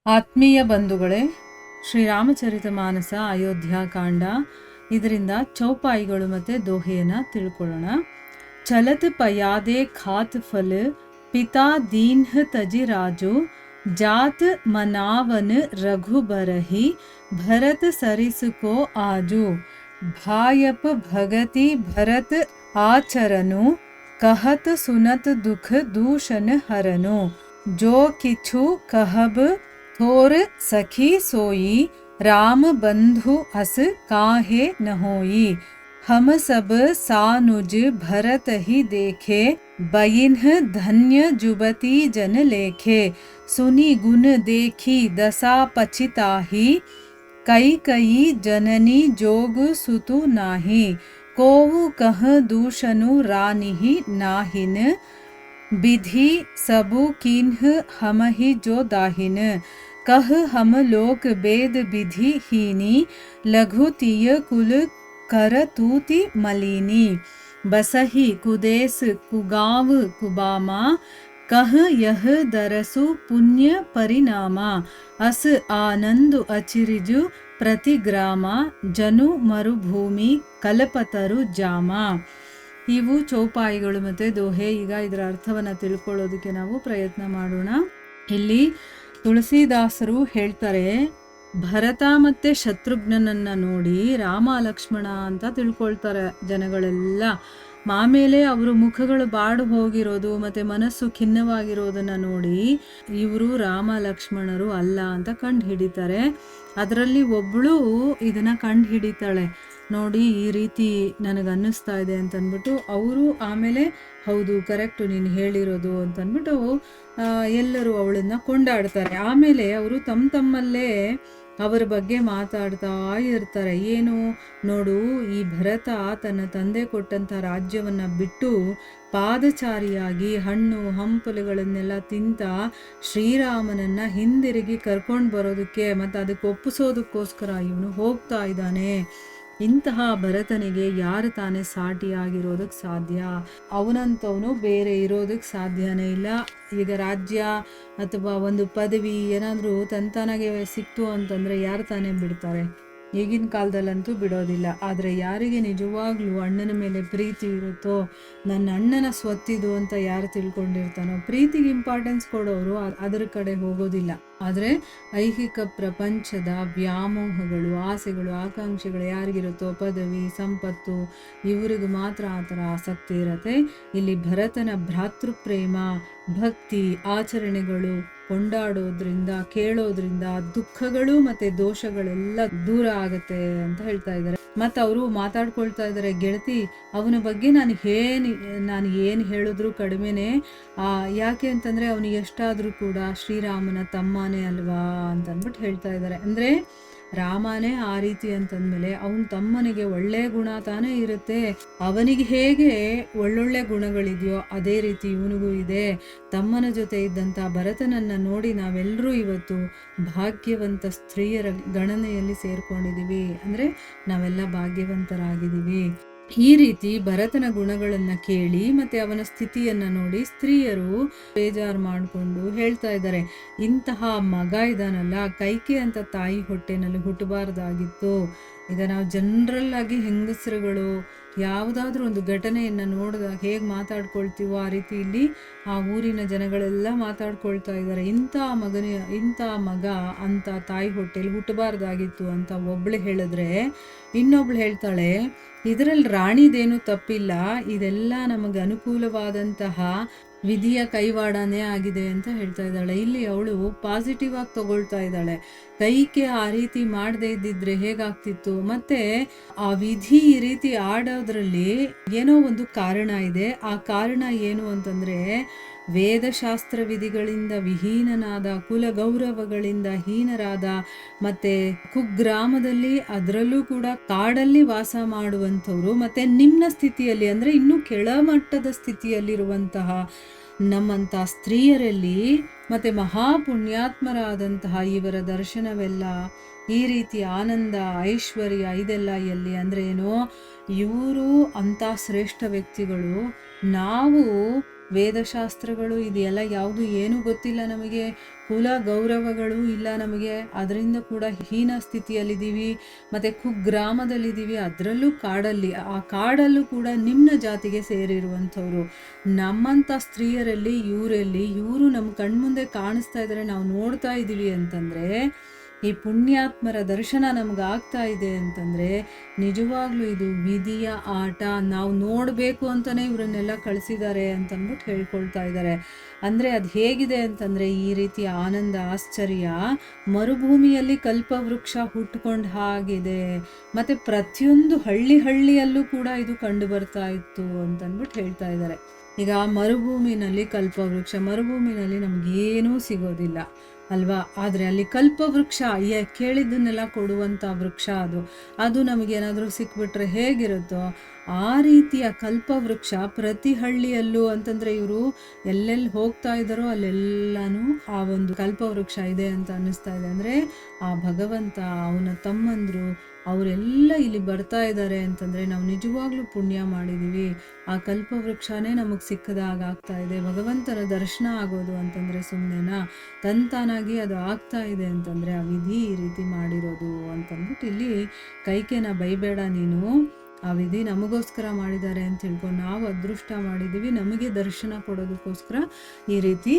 ಆತ್ಮೀಯ ಬಂಧುಗಳೇ, ಶ್ರೀರಾಮಚರಿತ ಮಾನಸ ಅಯೋಧ್ಯಾಕಾಂಡ ಇದರಿಂದ ಚೌಪಾಯಿಗಳು ಮತ್ತು ದೋಹೆಯನ್ನು ತಿಳ್ಕೊಳ್ಳೋಣ. ಚಲತ್ ಪಯಾದೆ ಖಾತ್ ಫಲ್ ಪಿತಾ ದೀನ್ಹ ತಜಿ ರಾಜು ಜಾತ್ ಮನಾವನ್ ರಘುಬರಹಿ ಭರತ್ ಸರಿಸುಕೋ ಆಜು ಭಾಯಪ್ ಭಗತಿ ಭರತ್ ಆಚರನು कहत सुनत दुख दूषण हरनु जो किछु कहब थोर सखी सोई राम बंधु अस काहे न होई हम सब सानुज भरत ही देखे बयिन्ह धन्य जुबती जन लेखे सुनी गुण देखी दसा पछिताही कई कई जननी जोग सुतु नाही कोवु कह दूषनु रानिहि नाहिन विधि सबु किन्ह हम ही जो दाहिन कह हम लोक वेद विधि हीनी लघु तीय कुल कर तूति मलिनी बसही कुदेस कुगाव कुबामा कह यह दरसु पुण्य परिणामा अस आनंद अचिरिजु ಪ್ರತಿಗ್ರಾಮ ಜನು ಮರುಭೂಮಿ ಕಲ್ಪತರು ಜಾಮ. ಇವು ಚೌಪಾಯಿಗಳು ಮತ್ತು ದೋಹೆ. ಈಗ ಇದರ ಅರ್ಥವನ್ನು ತಿಳ್ಕೊಳ್ಳೋದಕ್ಕೆ ನಾವು ಪ್ರಯತ್ನ ಮಾಡೋಣ. ಇಲ್ಲಿ ತುಳಸಿದಾಸರು ಹೇಳ್ತಾರೆ, ಭರತ ಮತ್ತು ಶತ್ರುಘ್ನನನ್ನು ನೋಡಿ ರಾಮ ಲಕ್ಷ್ಮಣ ಅಂತ ತಿಳ್ಕೊಳ್ತಾರೆ ಜನಗಳೆಲ್ಲ. ಆಮೇಲೆ ಅವರು ಮುಖಗಳು ಬಾಡು ಹೋಗಿರೋದು ಮತ್ತು ಮನಸ್ಸು ಖಿನ್ನವಾಗಿರೋದನ್ನು ನೋಡಿ ಇವರು ರಾಮ ಲಕ್ಷ್ಮಣರು ಅಲ್ಲ ಅಂತ ಕಂಡು ಹಿಡಿತಾರೆ. ಅದರಲ್ಲಿ ಒಬ್ಬಳು ಇದನ್ನು ಕಂಡು ಹಿಡಿತಾಳೆ. ನೋಡಿ, ಈ ರೀತಿ ನನಗನ್ನಿಸ್ತಾ ಇದೆ ಅಂತಂದ್ಬಿಟ್ಟು ಅವರು ಆಮೇಲೆ ಹೌದು ಕರೆಕ್ಟು ನೀನು ಹೇಳಿರೋದು ಅಂತಂದ್ಬಿಟ್ಟು ಎಲ್ಲರೂ ಅವಳನ್ನು ಕೊಂಡಾಡ್ತಾರೆ. ಆಮೇಲೆ ಅವರು ತಮ್ಮಲ್ಲೇ ಅವರ ಬಗ್ಗೆ ಮಾತಾಡ್ತಾ ಇರ್ತಾರೆ. ಏನು ನೋಡು, ಈ ಭರತ ತನ್ನ ತಂದೆ ಕೊಟ್ಟಂಥ ರಾಜ್ಯವನ್ನು ಬಿಟ್ಟು ಪಾದಚಾರಿಯಾಗಿ ಹಣ್ಣು ಹಂಪಲುಗಳನ್ನೆಲ್ಲ ತಿಂತ ಶ್ರೀರಾಮನನ್ನು ಹಿಂದಿರುಗಿ ಕರ್ಕೊಂಡು ಬರೋದಕ್ಕೆ ಮತ್ತು ಅದಕ್ಕೆ ಒಪ್ಪಿಸೋದಕ್ಕೋಸ್ಕರ ಇವನು ಹೋಗ್ತಾ ಇದ್ದಾನೆ. ಇಂತಹ ಭರತನಿಗೆ ಯಾರು ತಾನೇ ಸಾಟಿಯಾಗಿರೋದಕ್ಕೆ ಸಾಧ್ಯ? ಅವನಂತವನು ಬೇರೆ ಇರೋದಕ್ಕೆ ಸಾಧ್ಯನೇ ಇಲ್ಲ. ಈಗ ರಾಜ್ಯ ಅಥವಾ ಒಂದು ಪದವಿ ಏನಾದರೂ ತನಗೆ ಸಿಕ್ತು ಅಂತಂದರೆ ಯಾರು ತಾನೇ ಬಿಡ್ತಾರೆ? ಈಗಿನ ಕಾಲದಲ್ಲಂತೂ ಬಿಡೋದಿಲ್ಲ. ಆದರೆ ಯಾರಿಗೆ ನಿಜವಾಗ್ಲೂ ಅಣ್ಣನ ಮೇಲೆ ಪ್ರೀತಿ ಇರುತ್ತೋ, ನನ್ನ ಅಣ್ಣನ ಸ್ವತ್ತಿದು ಅಂತ ಯಾರು ತಿಳ್ಕೊಂಡಿರ್ತಾನೋ, ಪ್ರೀತಿಗೆ ಇಂಪಾರ್ಟೆನ್ಸ್ ಕೊಡೋರು ಅದರ ಕಡೆ ಹೋಗೋದಿಲ್ಲ. ಆದರೆ ಐಹಿಕ ಪ್ರಪಂಚದ ವ್ಯಾಮೋಹಗಳು, ಆಸೆಗಳು, ಆಕಾಂಕ್ಷೆಗಳು ಯಾರಿಗಿರುತ್ತೋ, ಪದವಿ ಸಂಪತ್ತು, ಇವರಿಗೂ ಮಾತ್ರ ಆ ಥರ ಆಸಕ್ತಿ ಇರತ್ತೆ. ಇಲ್ಲಿ ಭರತನ ಭ್ರಾತೃಪ್ರೇಮ, ಭಕ್ತಿ, ಆಚರಣೆಗಳು ಕೊಂಡಾಡೋದ್ರಿಂದ, ಕೇಳೋದ್ರಿಂದ ದುಃಖಗಳು ಮತ್ತು ದೋಷಗಳೆಲ್ಲ ದೂರ ಆಗತ್ತೆ ಅಂತ ಹೇಳ್ತಾ ಇದ್ದಾರೆ. ಮತ್ತು ಅವರು ಮಾತಾಡ್ಕೊಳ್ತಾ ಇದ್ದಾರೆ, ಗೆಳತಿ ಅವನ ಬಗ್ಗೆ ನಾನು ಏನು ಹೇಳಿದ್ರು ಕಡಿಮೆನೇ. ಯಾಕೆ ಅಂತಂದರೆ ಅವನು ಎಷ್ಟಾದರೂ ಕೂಡ ಶ್ರೀರಾಮನ ತಮ್ಮನೇ ಅಲ್ವಾ ಅಂತಂದ್ಬಿಟ್ಟು ಹೇಳ್ತಾ ಇದ್ದಾರೆ. ಅಂದರೆ ರಾಮನೇ ಆ ರೀತಿ ಅಂತಂದಮೇಲೆ ಅವನ ತಮ್ಮನಿಗೆ ಒಳ್ಳೆ ಗುಣ ತಾನೇ ಇರುತ್ತೆ. ಅವನಿಗೆ ಹೇಗೆ ಒಳ್ಳೊಳ್ಳೆ ಗುಣಗಳಿದೆಯೋ ಅದೇ ರೀತಿ ಇವನಿಗೂ ಇದೆ. ತಮ್ಮನ ಜೊತೆ ಇದ್ದಂಥ ಭರತನನ್ನು ನೋಡಿ ನಾವೆಲ್ಲರೂ ಇವತ್ತು ಭಾಗ್ಯವಂತ ಸ್ತ್ರೀಯರ ಗಣನೆಯಲ್ಲಿ ಸೇರ್ಕೊಂಡಿದ್ದೀವಿ. ಅಂದರೆ ನಾವೆಲ್ಲ ಭಾಗ್ಯವಂತರಾಗಿದ್ದೀವಿ. ಈ ರೀತಿ ಭರತನ ಗುಣಗಳನ್ನು ಕೇಳಿ ಮತ್ತು ಅವನ ಸ್ಥಿತಿಯನ್ನು ನೋಡಿ ಸ್ತ್ರೀಯರು ಬೇಜಾರು ಮಾಡಿಕೊಂಡು ಹೇಳ್ತಾ ಇದ್ದಾರೆ, ಇಂತಹ ಮಗ ಇದಾನಲ್ಲ, ಕೈಕೆ ಅಂತ ತಾಯಿ ಹೊಟ್ಟೆನಲ್ಲಿ ಹುಟ್ಟಬಾರ್ದಾಗಿತ್ತು. ಈಗ ನಾವು ಜನರಲ್ ಆಗಿ ಹೆಂಗಸರುಗಳು ಯಾವುದಾದ್ರೂ ಒಂದು ಘಟನೆಯನ್ನು ನೋಡಿದಾಗ ಹೇಗೆ ಮಾತಾಡ್ಕೊಳ್ತೀವೋ ಆ ರೀತಿ ಇಲ್ಲಿ ಆ ಊರಿನ ಜನಗಳೆಲ್ಲ ಮಾತಾಡ್ಕೊಳ್ತಾ ಇದ್ದಾರೆ. ಇಂಥ ಮಗ ಅಂತ ತಾಯಿ ಹೊಟ್ಟೆಯಲ್ಲಿ ಹುಟ್ಟಬಾರ್ದಾಗಿತ್ತು ಅಂತ ಒಬ್ಳು ಹೇಳಿದ್ರೆ, ಇನ್ನೊಬ್ಳು ಹೇಳ್ತಾಳೆ ಇದರಲ್ಲಿ ರಾಣಿದೇನು ತಪ್ಪಿಲ್ಲ, ಇದೆಲ್ಲ ನಮಗೆ ಅನುಕೂಲವಾದಂತಹ ವಿಧಿಯ ಕೈವಾಡನೇ ಆಗಿದೆ ಅಂತ ಹೇಳ್ತಾ ಇದ್ದಾಳೆ. ಇಲ್ಲಿ ಅವಳು ಪಾಸಿಟಿವ್ ಆಗಿ ತಗೊಳ್ತಾ ಇದ್ದಾಳೆ. ಕೈಕೆ ಆ ರೀತಿ ಮಾಡದೇ ಇದ್ದಿದ್ರೆ ಹೇಗಾಗ್ತಿತ್ತು? ಮತ್ತೆ ಆ ವಿಧಿ ಈ ರೀತಿ ಆಡೋದ್ರಲ್ಲಿ ಏನೋ ಒಂದು ಕಾರಣ ಇದೆ. ಆ ಕಾರಣ ಏನು ಅಂತಂದ್ರೆ, ವೇದಶಾಸ್ತ್ರ ವಿಧಿಗಳಿಂದ ವಿಹೀನನಾದ, ಕುಲ ಗೌರವಗಳಿಂದ ಹೀನರಾದ, ಮತ್ತೆ ಕುಗ್ರಾಮದಲ್ಲಿ ಅದರಲ್ಲೂ ಕೂಡ ಕಾಡಲ್ಲಿ ವಾಸ ಮಾಡುವಂಥವ್ರು, ಮತ್ತೆ ನಿಮ್ನ ಸ್ಥಿತಿಯಲ್ಲಿ ಅಂದರೆ ಇನ್ನೂ ಕೆಳಮಟ್ಟದ ಸ್ಥಿತಿಯಲ್ಲಿರುವಂತಹ ನಮ್ಮಂಥ ಸ್ತ್ರೀಯರಲ್ಲಿ ಮತ್ತು ಮಹಾಪುಣ್ಯಾತ್ಮರಾದಂತಹ ಇವರ ದರ್ಶನವೆಲ್ಲ, ಈ ರೀತಿ ಆನಂದ ಐಶ್ವರ್ಯ ಇದೆಲ್ಲ ಎಲ್ಲಿ ಅಂದರೆ ಏನೋ, ಇವರು ಅಂಥ ಶ್ರೇಷ್ಠ ವ್ಯಕ್ತಿಗಳು. ನಾವು ವೇದಶಾಸ್ತ್ರಗಳು ಇದೆಲ್ಲ ಯಾವುದು ಏನೂ ಗೊತ್ತಿಲ್ಲ ನಮಗೆ, ಕುಲ ಗೌರವಗಳು ಇಲ್ಲ ನಮಗೆ, ಅದರಿಂದ ಕೂಡ ಹೀನ ಸ್ಥಿತಿಯಲ್ಲಿದ್ದೀವಿ, ಮತ್ತು ಕುಗ್ರಾಮದಲ್ಲಿದ್ದೀವಿ, ಅದರಲ್ಲೂ ಕಾಡಲ್ಲಿ, ಆ ಕಾಡಲ್ಲೂ ಕೂಡ ನಿಮ್ನ ಜಾತಿಗೆ ಸೇರಿರುವಂಥವ್ರು. ನಮ್ಮಂಥ ಸ್ತ್ರೀಯರಲ್ಲಿ ಇವರು ನಮ್ಮ ಕಣ್ಮುಂದೆ ಕಾಣಿಸ್ತಾ ಇದ್ದಾರೆ, ನಾವು ನೋಡ್ತಾ ಇದ್ದೀವಿ ಅಂತಂದರೆ, ಈ ಪುಣ್ಯಾತ್ಮರ ದರ್ಶನ ನಮ್ಗೆ ಆಗ್ತಾ ಇದೆ ಅಂತಂದರೆ ನಿಜವಾಗ್ಲೂ ಇದು ವಿಧಿಯ ಆಟ. ನಾವು ನೋಡಬೇಕು ಅಂತಲೇ ಇವರನ್ನೆಲ್ಲ ಕಳಿಸಿದ್ದಾರೆ ಅಂತಂದ್ಬಿಟ್ಟು ಹೇಳ್ಕೊಳ್ತಾ ಇದ್ದಾರೆ. ಅಂದರೆ ಅದು ಹೇಗಿದೆ ಅಂತಂದರೆ, ಈ ರೀತಿಯ ಆನಂದ ಆಶ್ಚರ್ಯ ಮರುಭೂಮಿಯಲ್ಲಿ ಕಲ್ಪವೃಕ್ಷ ಹುಟ್ಕೊಂಡು ಹಾಗಿದೆ, ಮತ್ತು ಪ್ರತಿಯೊಂದು ಹಳ್ಳಿಯಲ್ಲೂ ಕೂಡ ಇದು ಕಂಡು ಬರ್ತಾ ಇತ್ತು ಅಂತಂದ್ಬಿಟ್ಟು ಹೇಳ್ತಾ ಇದ್ದಾರೆ. ಈಗ ಮರುಭೂಮಿನಲ್ಲಿ ಕಲ್ಪವೃಕ್ಷ, ಮರುಭೂಮಿನಲ್ಲಿ ನಮಗೇನೂ ಸಿಗೋದಿಲ್ಲ ಅಲ್ವಾ, ಆದರೆ ಅಲ್ಲಿ ಕಲ್ಪವೃಕ್ಷ ಕೇಳಿದ್ದನ್ನೆಲ್ಲ ಕೊಡುವಂಥ ವೃಕ್ಷ ಅದು ನಮಗೇನಾದರೂ ಸಿಕ್ಬಿಟ್ರೆ ಹೇಗಿರುತ್ತೋ ಆ ರೀತಿಯ ಕಲ್ಪವೃಕ್ಷ ಪ್ರತಿ ಹಳ್ಳಿಯಲ್ಲೂ ಅಂತಂದರೆ ಇವರು ಎಲ್ಲೆಲ್ಲಿ ಹೋಗ್ತಾ ಇದ್ದಾರೋ ಅಲ್ಲೆಲ್ಲನೂ ಆ ಒಂದು ಕಲ್ಪವೃಕ್ಷ ಇದೆ ಅಂತ ಅನ್ನಿಸ್ತಾ ಇದೆ. ಅಂದರೆ ಆ ಭಗವಂತ, ಅವನ ತಮ್ಮಂದರು ಅವರೆಲ್ಲ ಇಲ್ಲಿ ಬರ್ತಾ ಇದ್ದಾರೆ ಅಂತಂದರೆ ನಾವು ನಿಜವಾಗ್ಲೂ ಪುಣ್ಯ ಮಾಡಿದ್ದೀವಿ. ಆ ಕಲ್ಪವೃಕ್ಷನೇ ನಮಗೆ ಸಿಕ್ಕದಾಗ ಆಗ್ತಾ ಇದೆ. ಭಗವಂತನ ದರ್ಶನ ಆಗೋದು ಅಂತಂದರೆ ಸುಮ್ಮನೆನಾ, ತಂತಾನಾಗಿ ಅದು ಆಗ್ತಾ ಇದೆ ಅಂತಂದರೆ ಆ ವಿಧಿ ಈ ರೀತಿ ಮಾಡಿರೋದು ಅಂತಂದ್ಬಿಟ್ಟು ಇಲ್ಲಿ ಕೈಕೇನ ಬೈಬೇಡ ನೀನು, ಆ ವಿಧಿ ನಮಗೋಸ್ಕರ ಮಾಡಿದ್ದಾರೆ ಅಂತ ಹೇಳ್ಕೊಂಡು ನಾವು ಅದೃಷ್ಟ ಮಾಡಿದ್ದೀವಿ, ನಮಗೆ ದರ್ಶನ ಕೊಡೋದಕ್ಕೋಸ್ಕರ ಈ ರೀತಿ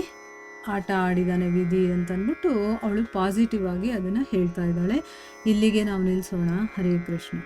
ಆಟ ಆಡಿದಾನೆ ವಿಧಿ ಅಂತಂದ್ಬಿಟ್ಟು ಅವಳು ಪಾಸಿಟಿವ್ ಆಗಿ ಅದನ್ನು ಹೇಳ್ತಾ ಇದ್ದಾಳೆ. ಇಲ್ಲಿಗೆ ನಾವು ನಿಲ್ಲಿಸೋಣ. ಹರೇ ಕೃಷ್ಣ.